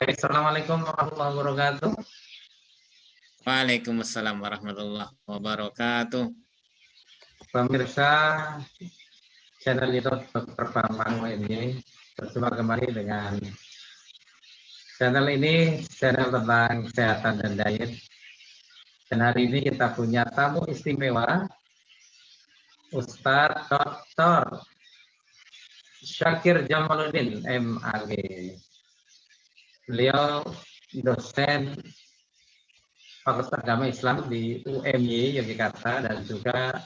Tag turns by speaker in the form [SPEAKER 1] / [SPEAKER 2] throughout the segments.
[SPEAKER 1] Assalamualaikum warahmatullahi wabarakatuh.
[SPEAKER 2] Waalaikumsalam warahmatullahi wabarakatuh.
[SPEAKER 1] Pemirsa channel YouTube Dr. Bambang ini berjumpa kembali dengan channel ini, channel tentang kesehatan dan diet. Dan hari ini kita punya tamu istimewa, Ustadz Dr. Syakir Jamaluddin, MAG. Beliau dosen Fakultas Agama Islam di UMY Yogyakarta dan juga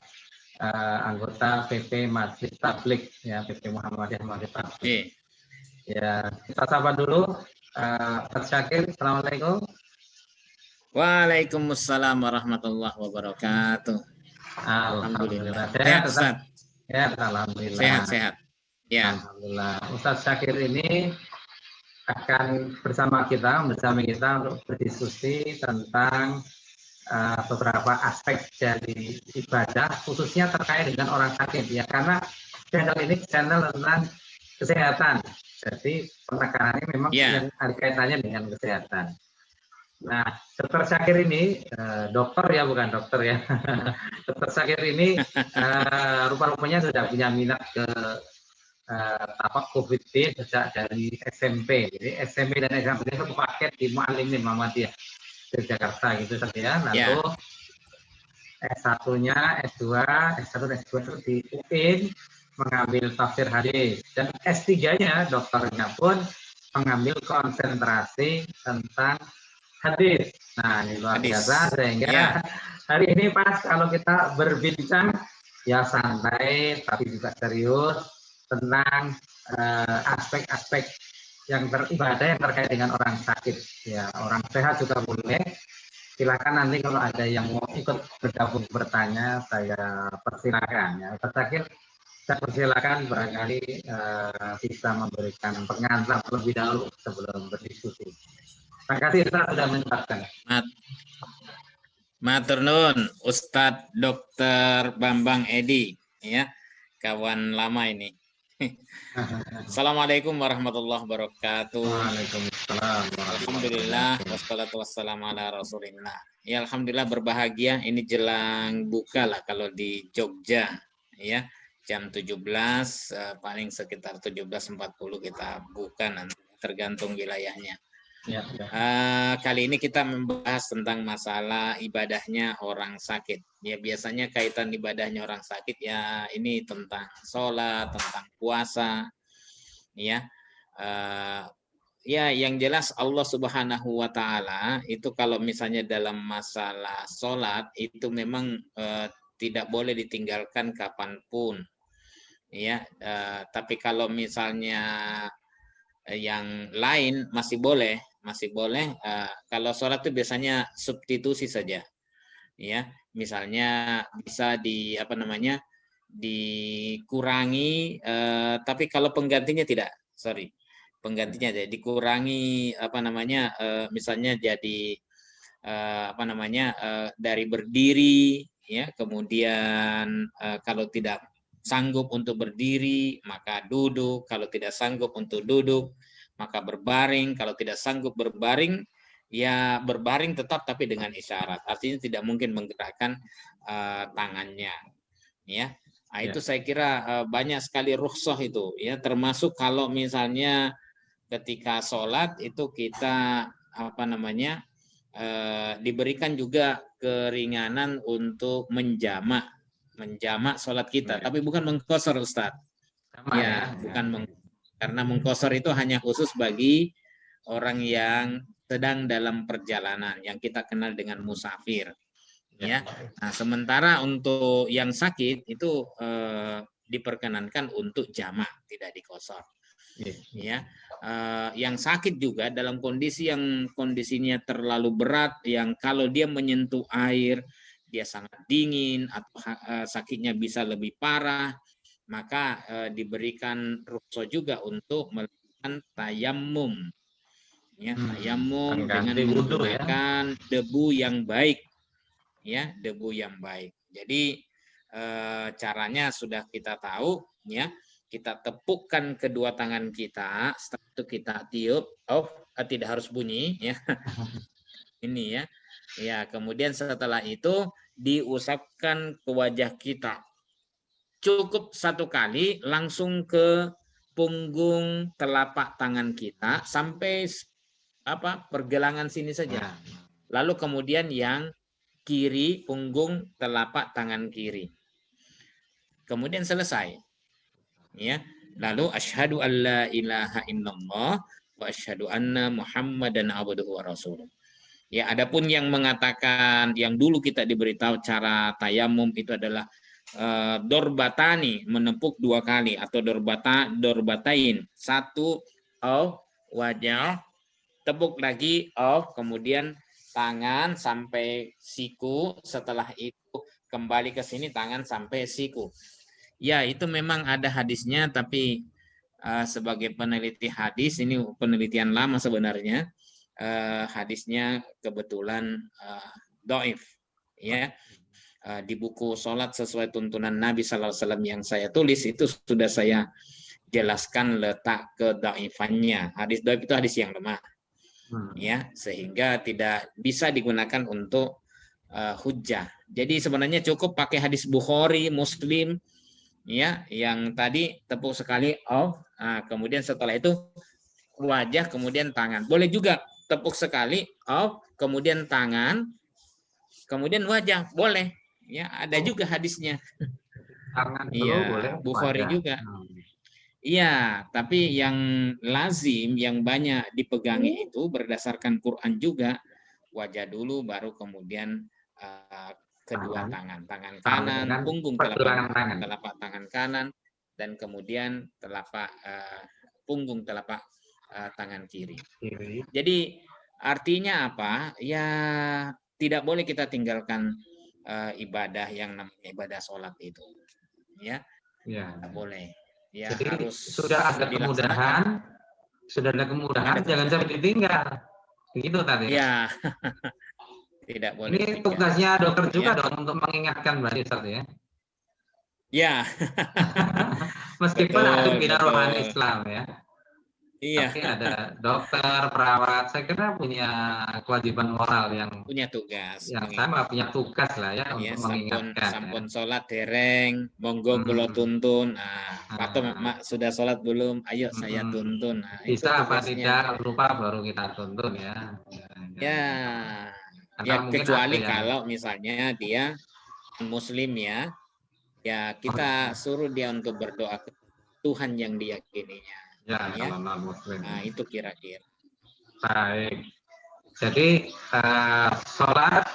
[SPEAKER 1] anggota PP Masjid Tablik, ya, PP Muhammadiyah Masjid Tablik. Ya, kita sapa dulu Ustaz Syakir. Assalamualaikum.
[SPEAKER 2] Waalaikumsalam warahmatullahi wabarakatuh.
[SPEAKER 1] Alhamdulillah.
[SPEAKER 2] Sehat, Ustaz?
[SPEAKER 1] Ya, alhamdulillah.
[SPEAKER 2] Sehat. Ya.
[SPEAKER 1] Alhamdulillah. Ustaz Syakir ini akan bersama kita untuk berdiskusi tentang beberapa aspek dari ibadah, khususnya terkait dengan orang sakit, ya, karena channel ini channel tentang kesehatan, jadi penekanannya memang yang ada kaitannya dengan kesehatan. Nah, Dr. Syakir ini dokter ya, bukan dokter ya. Dr. Syakir ini rupa-rupanya sudah punya minat ke COVID sejak dari SMP. Jadi SMP dan SMP itu paket di Muallimin Muhammadiyah di Jakarta gitu saja. Lalu S1-nya, S2 S1 itu di UIN mengambil tafsir hadis, dan S3-nya dokternya pun mengambil konsentrasi tentang hadis. Nah, ini luar biasa, sehingga hari ini pas kalau kita berbincang ya santai tapi juga serius tentang aspek-aspek yang beribadah yang terkait dengan orang sakit. Ya, orang sehat juga boleh. Silakan nanti kalau ada yang mau ikut bergabung bertanya, saya persilakan ya. Terakhir saya persilakan barangkali bisa memberikan pengantar terlebih dahulu sebelum berdiskusi. Terima kasih Ustaz sudah menempatkan.
[SPEAKER 2] Matur nuwun Ustadz Dr. Bambang Edi, ya, kawan lama ini. Assalamualaikum warahmatullahi wabarakatuh.
[SPEAKER 1] Waalaikumsalam.
[SPEAKER 2] Alhamdulillah wassalatu wassalamu ala rasulillah. Ya, alhamdulillah berbahagia, ini jelang buka lah kalau di Jogja, ya. Jam 17 paling sekitar 17.40 kita buka, nanti tergantung wilayahnya. Kali ini kita membahas tentang masalah ibadahnya orang sakit. Ya, biasanya kaitan ibadahnya orang sakit ya ini tentang sholat, tentang puasa, ya. Ya, yang jelas Allah Subhanahu wa Ta'ala itu kalau misalnya dalam masalah sholat itu memang tidak boleh ditinggalkan kapanpun, ya. Tapi kalau misalnya yang lain masih boleh. Kalau sholat itu biasanya substitusi saja, ya. Misalnya bisa dikurangi, tapi kalau penggantinya tidak, penggantinya dikurangi misalnya jadi dari berdiri, ya, kemudian kalau tidak sanggup untuk berdiri maka duduk, kalau tidak sanggup untuk duduk maka berbaring, kalau tidak sanggup berbaring ya berbaring tetap tapi dengan isyarat, artinya tidak mungkin menggerakkan tangannya, ya. Nah, itu saya kira banyak sekali rukhsah itu, ya, termasuk kalau misalnya ketika sholat itu kita diberikan juga keringanan untuk menjamak sholat kita, tapi bukan mengqashar, Ustadz. Ya, bukan karena mengqashar itu hanya khusus bagi orang yang sedang dalam perjalanan, yang kita kenal dengan musafir. Ya. Nah, sementara untuk yang sakit itu diperkenankan untuk jamak, tidak diqashar. Ya, yang sakit juga dalam kondisi yang kondisinya terlalu berat, yang kalau dia menyentuh air dia sangat dingin atau sakitnya bisa lebih parah, maka diberikan rukhsah juga untuk melakukan tayammum, ya, tayammum dengan menggunakan debu yang baik, ya, debu yang baik. Jadi caranya sudah kita tahu, ya. Kita tepukkan kedua tangan kita, setelah itu kita tiup, tidak harus bunyi ya. Ini ya. Ya, kemudian setelah itu diusapkan ke wajah kita. Cukup satu kali langsung ke punggung telapak tangan kita sampai pergelangan sini saja. Lalu kemudian yang kiri punggung telapak tangan kiri. Kemudian selesai. Ya. Lalu asyhadu alla ilaha illallah wa asyhadu anna Muhammadan abduhu wa rasuluh. Ya, adapun yang mengatakan yang dulu kita diberitahu cara tayamum itu adalah dorbatani, menepuk 2 kali, atau dorbatain, 1 wajah, tepuk lagi kemudian tangan sampai siku, setelah itu kembali ke sini tangan sampai siku. Ya, itu memang ada hadisnya, tapi sebagai peneliti hadis, ini penelitian lama sebenarnya, hadisnya kebetulan dhaif ya. Di buku Sholat Sesuai Tuntunan Nabi Sallallahu Alaihi Wasallam yang saya tulis itu sudah saya jelaskan letak kedhaifannya. Hadis dhaif itu hadis yang lemah, ya, sehingga tidak bisa digunakan untuk hujjah. Jadi sebenarnya cukup pakai hadis Bukhari, Muslim, ya, yang tadi tepuk sekali kemudian setelah itu wajah, kemudian tangan. Boleh juga tepuk sekali kemudian tangan, kemudian wajah, boleh. Ya, ada juga hadisnya.
[SPEAKER 1] Tangan dulu
[SPEAKER 2] Iya,
[SPEAKER 1] boleh,
[SPEAKER 2] Bukhari
[SPEAKER 1] wajah.
[SPEAKER 2] juga. Iya, tapi yang lazim, yang banyak dipegangi itu berdasarkan Quran juga, wajah dulu, baru kemudian kedua tangan kanan, punggung telapak tangan kanan, dan kemudian punggung telapak tangan kiri. Jadi artinya apa? Ya, tidak boleh kita tinggalkan ibadah yang namanya ibadah sholat itu, ya, tidak boleh. Ya,
[SPEAKER 1] jadi
[SPEAKER 2] harus
[SPEAKER 1] sudah ada kemudahan, jangan sampai ditinggal. Begitu tadi.
[SPEAKER 2] Ya, tidak boleh.
[SPEAKER 1] Ini tugasnya dokter juga dong untuk mengingatkan Mbak Ustaz ya.
[SPEAKER 2] Ya.
[SPEAKER 1] Meskipun ada bina rohani Islam ya.
[SPEAKER 2] Iya.
[SPEAKER 1] Tapi ada dokter, perawat, saya kira punya kewajiban moral yang
[SPEAKER 2] punya tugas,
[SPEAKER 1] yang sama, punya tugas lah ya, untuk mengingatkan.
[SPEAKER 2] Sampun sholat dereng, monggo kula tuntun. Atau sudah sholat belum? Ayo saya tuntun.
[SPEAKER 1] Bisa apa tidak, lupa baru kita tuntun ya.
[SPEAKER 2] Ya, kecuali kalau misalnya dia Muslim ya, ya kita suruh dia untuk berdoa ke Tuhan yang diyakininya.
[SPEAKER 1] Ya, kalau non-Muslim.
[SPEAKER 2] Nah, itu kira-kira.
[SPEAKER 1] Baik. Jadi sholat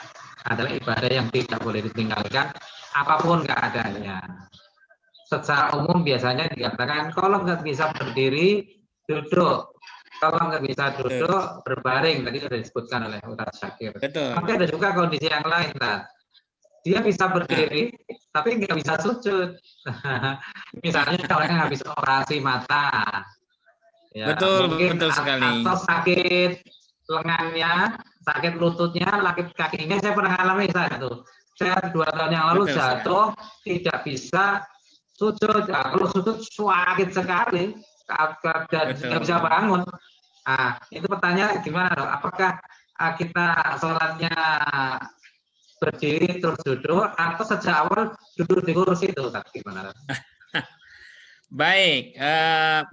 [SPEAKER 1] adalah ibadah yang tidak boleh ditinggalkan apapun keadaannya. Secara umum biasanya dikatakan kalau nggak bisa berdiri, duduk. Kalau nggak bisa duduk, berbaring. Tadi sudah disebutkan oleh Ustaz Syakir.
[SPEAKER 2] Betul.
[SPEAKER 1] Tapi ada juga kondisi yang lain, Ustaz. Dia bisa berdiri, tapi nggak bisa sujud. Misalnya orang yang habis operasi mata. Ya,
[SPEAKER 2] betul sekali.
[SPEAKER 1] Atau sakit lengannya, sakit lututnya, sakit kakinya. Saya pernah alami tuh. Saya 2 tahun yang lalu jatuh, tidak bisa sujud. Kalau sujud sakit sekali, dan tidak bisa bangun. Nah, itu pertanyaan gimana dong? Apakah kita sholatnya berdiri terus duduk, atau sejak awal duduk di kursi itu? Gimana?
[SPEAKER 2] Baik,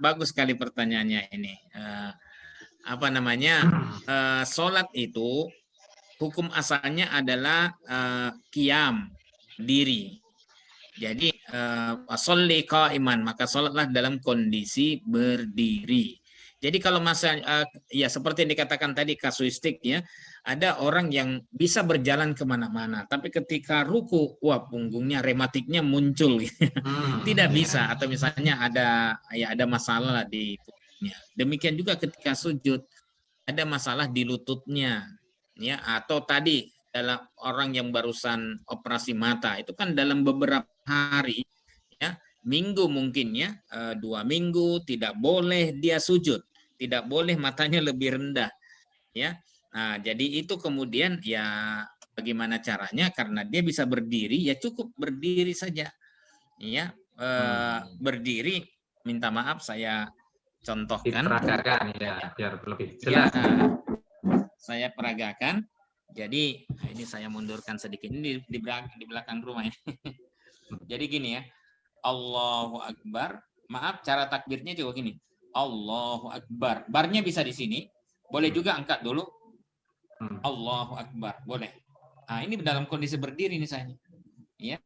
[SPEAKER 2] bagus sekali pertanyaannya ini. Sholat itu hukum asalnya adalah qiyam, diri. Jadi sholli qa'iman, maka sholatlah dalam kondisi berdiri. Jadi kalau ya seperti yang dikatakan tadi kasuistik ya, ada orang yang bisa berjalan kemana-mana, tapi ketika ruku, wah punggungnya, rematiknya muncul, tidak bisa. Atau misalnya ada masalah di punggungnya. Demikian juga ketika sujud, ada masalah di lututnya, ya. Atau tadi dalam orang yang barusan operasi mata, itu kan dalam beberapa hari, ya, minggu mungkin ya, 2 minggu tidak boleh dia sujud, tidak boleh matanya lebih rendah, ya. Nah, jadi itu kemudian ya bagaimana caranya? Karena dia bisa berdiri, ya cukup berdiri saja, ya. Berdiri, minta maaf saya contohkan.
[SPEAKER 1] Diperagakan ya, biar lebih
[SPEAKER 2] Ya,
[SPEAKER 1] jelas.
[SPEAKER 2] saya peragakan. Jadi ini saya mundurkan sedikit, ini di belakang rumah ya. Jadi gini ya, Allahu Akbar. Maaf, cara takbirnya juga gini. Allahu Akbar. Barnya bisa di sini. Boleh juga angkat dulu. Allahu Akbar. Boleh. Nah, ini dalam kondisi berdiri nih saya. Ya,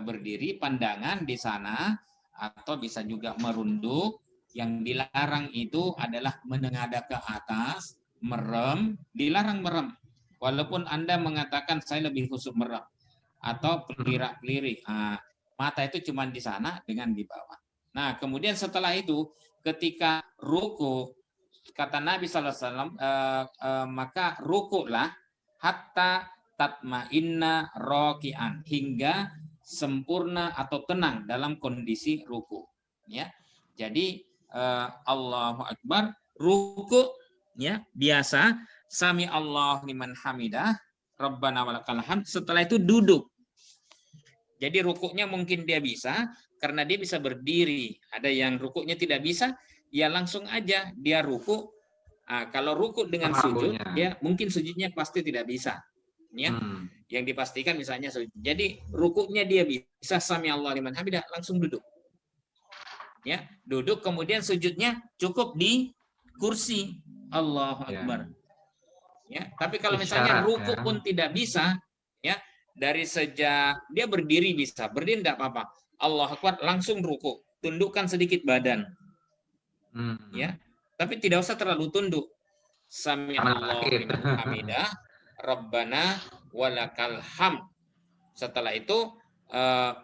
[SPEAKER 2] berdiri, pandangan di sana, atau bisa juga merunduk. Yang dilarang itu adalah menengadah ke atas, merem, dilarang merem. Walaupun Anda mengatakan saya lebih khusyuk merem. Atau pelirak-pelirik. Mata itu cuma di sana dengan di bawah. Nah, kemudian setelah itu, ketika ruku, kata Nabi SAW, maka rukulah hatta tatma'inna roki'an, hingga sempurna atau tenang dalam kondisi ruku. Ya, jadi Allahu Akbar, ruku, ya biasa, sami Allah liman hamidah, Rabbana walakal hamd. Setelah itu duduk. Jadi rukuknya mungkin dia bisa, karena dia bisa berdiri. Ada yang rukuknya tidak bisa, ya langsung aja dia ruku. Kalau ruku dengan sujud, dia mungkin sujudnya pasti tidak bisa. Ya, yang dipastikan misalnya sujud. Jadi rukuknya dia bisa sami Allah liman hamidah, langsung duduk. Ya, duduk, kemudian sujudnya cukup di kursi. Allahu Akbar. Ya, tapi kalau misalnya ruku pun tidak bisa, ya, dari sejak dia berdiri bisa, berdiri tidak apa-apa. Allahu Akbar, langsung ruku, tundukkan sedikit badan. Ya, tapi tidak usah terlalu tunduk. Sami Allahu liman hamidah, Rabbana walakal hamd. Setelah itu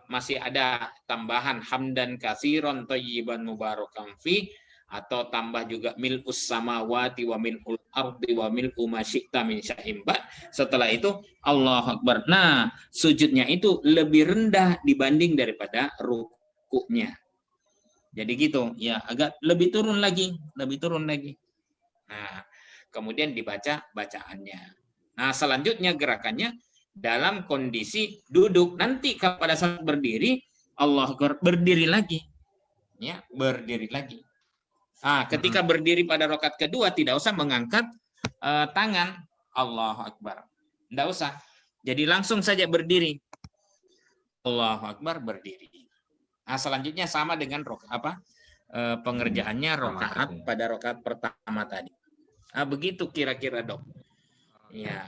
[SPEAKER 2] masih ada tambahan hamdan katsiran thayyiban mubarakan fi, atau tambah juga mil'us samawati wa mil'ul ardi wa mil'u ma syi'ta min syai'in ba'd. Setelah itu Allahu Akbar. Nah, sujudnya itu lebih rendah dibanding daripada rukuknya. Jadi gitu, ya agak lebih turun lagi. Nah, kemudian dibaca bacaannya. Nah, selanjutnya gerakannya dalam kondisi duduk. Nanti pada saat berdiri, Allahu Akbar, berdiri lagi. Ya, berdiri lagi. Ketika berdiri pada rakaat kedua, tidak usah mengangkat tangan. Allahu Akbar. Tidak usah. Jadi langsung saja berdiri. Allahu Akbar, berdiri. Selanjutnya sama dengan pengerjaannya rakaat pada rakaat pertama tadi. Begitu kira-kira, Dok. Ya.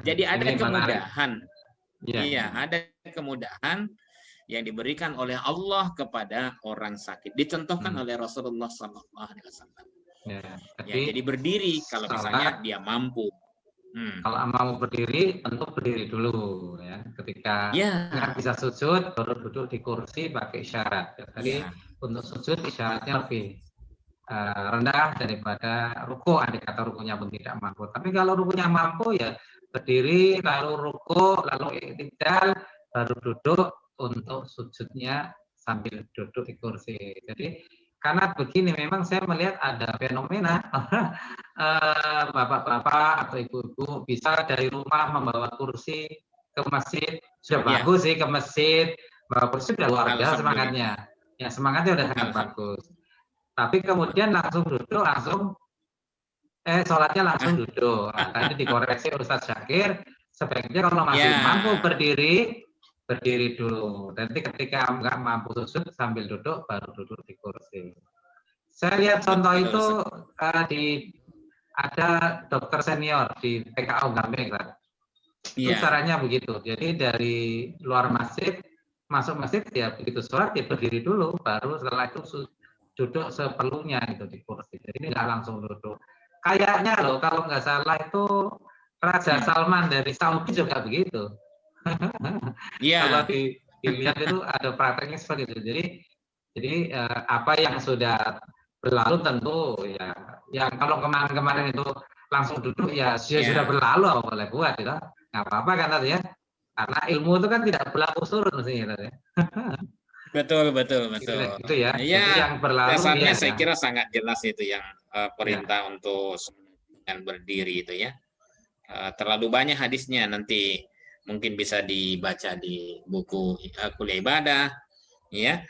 [SPEAKER 2] Jadi ada kemudahan. Iya, ada kemudahan yang diberikan oleh Allah kepada orang sakit. Dicontohkan oleh Rasulullah SAW. Jadi berdiri kalau misalnya dia mampu.
[SPEAKER 1] Kalau mau berdiri, tentu berdiri dulu ya. Ketika nggak bisa sujud, baru duduk di kursi pakai isyarat. Jadi untuk sujud isyaratnya lebih rendah daripada ruku. Andai kata rukunya pun tidak mampu. Tapi kalau rukunya mampu ya berdiri, lalu ruku, lalu i'tidal, baru duduk untuk sujudnya sambil duduk di kursi. Jadi karena begini, memang saya melihat ada fenomena bapak-bapak atau ibu-ibu bisa dari rumah membawa kursi ke masjid. Sudah bagus sih, ke masjid bawa kursi sudah luar biasa semangatnya. Ya, semangatnya udah sangat bagus. Tapi kemudian langsung duduk, sholatnya langsung duduk. Tadi dikoreksi Ustadz Syakir, sebaiknya kalau masih mampu berdiri dulu. Nanti ketika nggak mampu sujud sambil duduk, baru duduk di kursi. Saya lihat contoh itu ada dokter senior di PKO Gamping, kan? Itu caranya begitu. Jadi dari luar masjid, masuk masjid, ya begitu sholat, ya berdiri dulu, baru setelah itu duduk seperlunya gitu di kursi. Jadi ini nggak langsung duduk. Kayaknya loh, kalau nggak salah itu Raja Salman dari Saudi juga begitu. Kalau dilihat itu ada prakteknya seperti itu. Jadi apa yang sudah berlalu tentu ya, yang kalau kemarin-kemarin itu langsung duduk ya sudah berlalu, apa boleh buat gitu. Nggak apa-apa kan tadi ya. Karena ilmu itu kan tidak berlaku surut mestinya tadi.
[SPEAKER 2] Betul.
[SPEAKER 1] Itu ya. Jadi yang berlalu
[SPEAKER 2] dasarnya saya kira sangat jelas itu yang perintah untuk dengan berdiri itu ya. Terlalu banyak hadisnya, nanti mungkin bisa dibaca di buku kuliah ibadah, ya.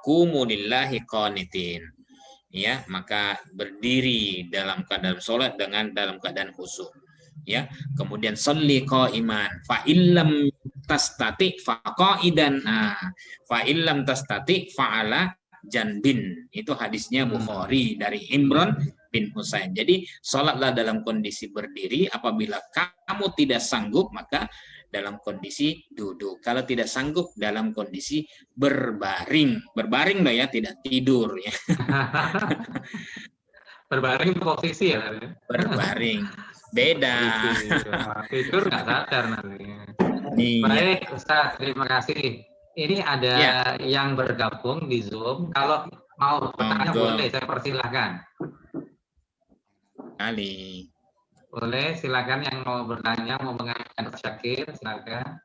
[SPEAKER 2] qumu lillahi qanitin. Ya, maka berdiri dalam keadaan sholat dengan dalam keadaan khusyuk. Ya, kemudian sholli qa'iman, fa illam tastati fa qa'idan. Fa illam tastati fa'ala janbin. Itu hadisnya Bukhari dari Imran bin Husain. Jadi sholatlah dalam kondisi berdiri. Apabila kamu tidak sanggup, maka dalam kondisi duduk. Kalau tidak sanggup, dalam kondisi berbaring. Berbaring loh ya, tidak tidur ya.
[SPEAKER 1] Berbaring posisi ya?
[SPEAKER 2] Berbaring. Beda.
[SPEAKER 1] Tidur nggak sadar nanti.
[SPEAKER 2] Iya.
[SPEAKER 1] Baik, Ustaz, terima kasih. Ini ada yang bergabung di Zoom. Kalau mau bertanya boleh, saya persilahkan.
[SPEAKER 2] Kali.
[SPEAKER 1] Boleh, silakan yang mau bertanya, mau mengajukan Syakir, silakan.